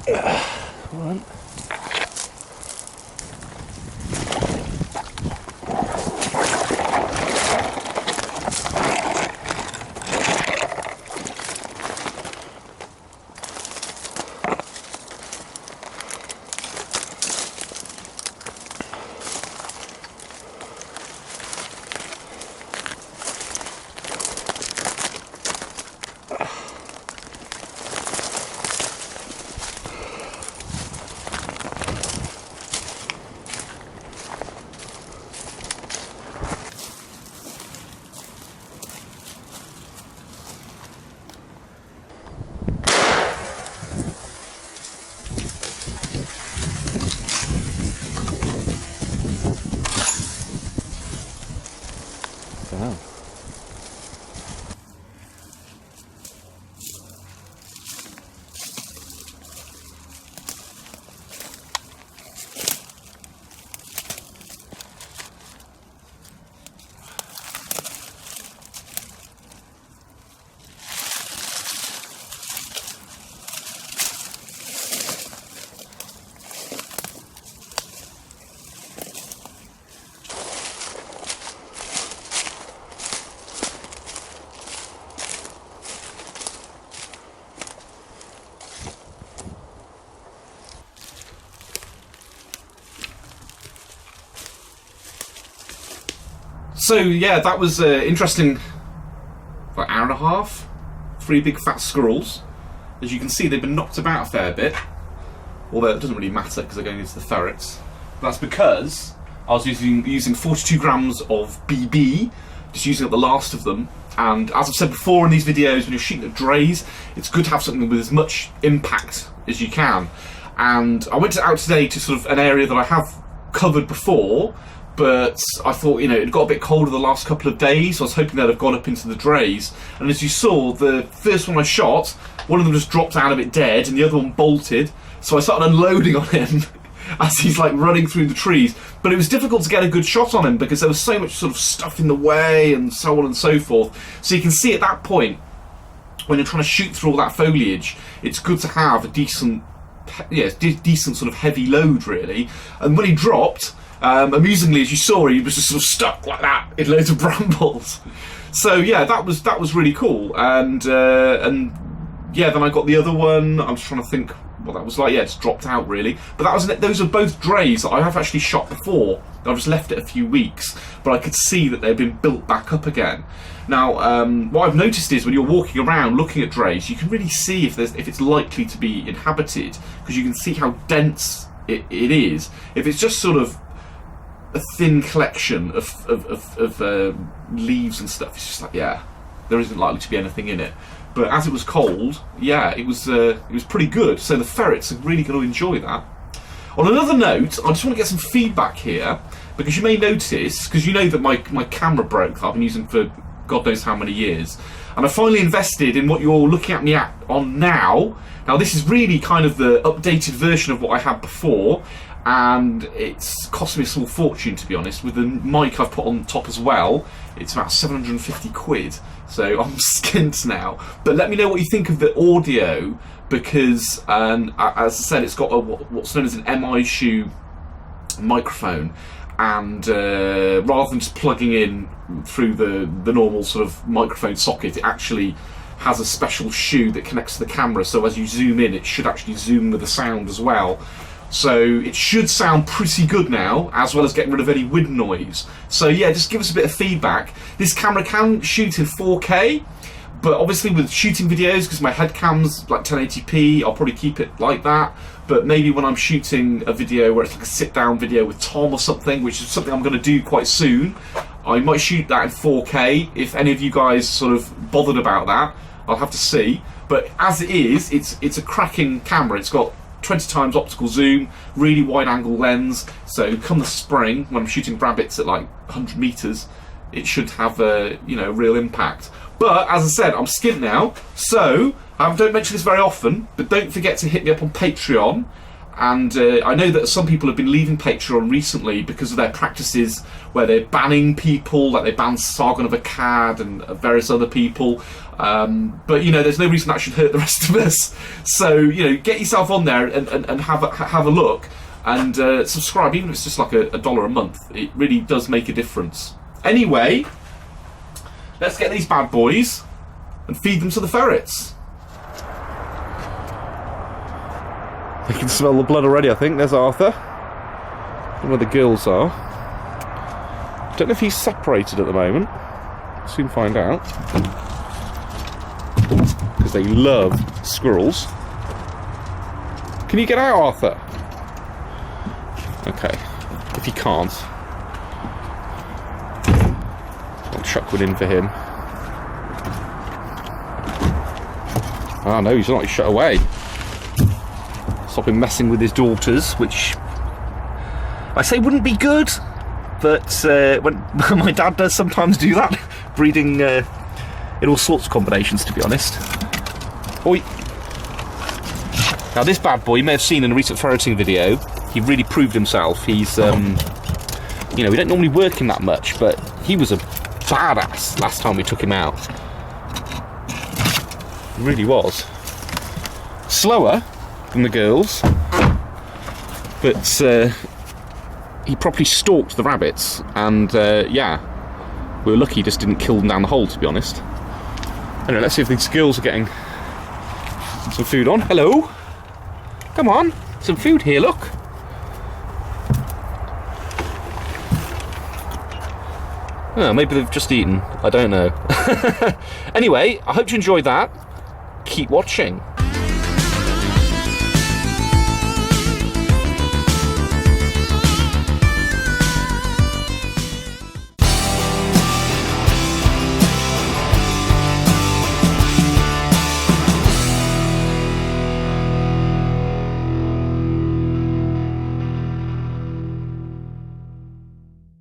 One. Wow. So yeah, that was interesting. Like hour and a half, 3 big fat squirrels. As you can see, they've been knocked about a fair bit. Although it doesn't really matter because they're going into the ferrets. That's because I was using 42 grams of BB, just using up the last of them. And as I've said before in these videos, when you're shooting at drays, it's good to have something with as much impact as you can. And I went out today to sort of an area that I have covered before, but I thought, you know, it got a bit colder the last couple of days, so I was hoping they'd have gone up into the drays. And as you saw, the first one I shot, one of them just dropped out of it dead, and the other one bolted. So I started unloading on him as he's like running through the trees. But it was difficult to get a good shot on him because there was so much sort of stuff in the way and so on and so forth. So you can see at that point, when you're trying to shoot through all that foliage, it's good to have a decent, decent sort of heavy load, really. And when he dropped, amusingly, as you saw, he was just sort of stuck like that in loads of brambles. So yeah, that was really cool. And yeah, then I got the other one. I'm just trying to think what that was like. Yeah, it's dropped out really. But that was those are both drays that I have actually shot before. I've just left it a few weeks, but I could see that they've been built back up again. Now, what I've noticed is when you're walking around looking at drays, you can really see if it's likely to be inhabited, because you can see how dense it is. If it's just sort of a thin collection of leaves and stuff, it's just like, yeah, there isn't likely to be anything in it. But as it was cold, yeah, it was pretty good. So the ferrets are really going to enjoy that. On another note, I just want to get some feedback here, because you may notice, because you know that my camera broke that I've been using for God knows how many years, and I finally invested in what you're looking at me on now. Now this is really kind of the updated version of what I had before, and it's cost me a small fortune, to be honest. With the mic I've put on top as well, it's about 750 quid, so I'm skint now. But let me know what you think of the audio, because as I said, it's got what's known as an MI shoe microphone, and rather than just plugging in through the normal sort of microphone socket, it actually has a special shoe that connects to the camera, so as you zoom in, it should actually zoom with the sound as well. So it should sound pretty good now, as well as getting rid of any wind noise. So yeah, just give us a bit of feedback. This camera can shoot in 4K, but obviously with shooting videos, because my head cam's like 1080p, I'll probably keep it like that. But maybe when I'm shooting a video where it's like a sit-down video with Tom or something, which is something I'm going to do quite soon, I might shoot that in 4K. If any of you guys sort of bothered about that, I'll have to see. But as it is, it's a cracking camera. It's got 20 times optical zoom, really wide angle lens, so come the spring when I'm shooting rabbits at like 100 meters, it should have a real impact. But as I said, I'm skint now, so I don't mention this very often, but don't forget to hit me up on Patreon. And I know that some people have been leaving Patreon recently because of their practices where they're banning people, like they banned Sargon of Akkad and various other people. But you know, there's no reason that should hurt the rest of us. So you know, get yourself on there and have a look and subscribe, even if it's just like $1 a month. It really does make a difference. Anyway, let's get these bad boys and feed them to the ferrets. I can smell the blood already, I think. There's Arthur. I don't know where the girls are. Don't know if he's separated at the moment. Soon find out. Because they love squirrels. Can you get out, Arthur? Okay. If you can't, I'll chuck one in for him. Oh no, he's not. He's shut away. Stop him messing with his daughters, which I say wouldn't be good, but when my dad does sometimes do that, breeding in all sorts of combinations, to be honest. Oi. Now this bad boy, you may have seen in a recent ferreting video, he really proved himself. He's, you know, we don't normally work him that much, but he was a badass last time we took him out. He really was. Slower than the girls, but he properly stalked the rabbits, and yeah, we were lucky he just didn't kill them down the hole, to be honest. Anyway, let's see if these girls are getting some food on. Hello! Come on, some food here, look. Oh, maybe they've just eaten, I don't know. Anyway, I hope you enjoyed that. Keep watching.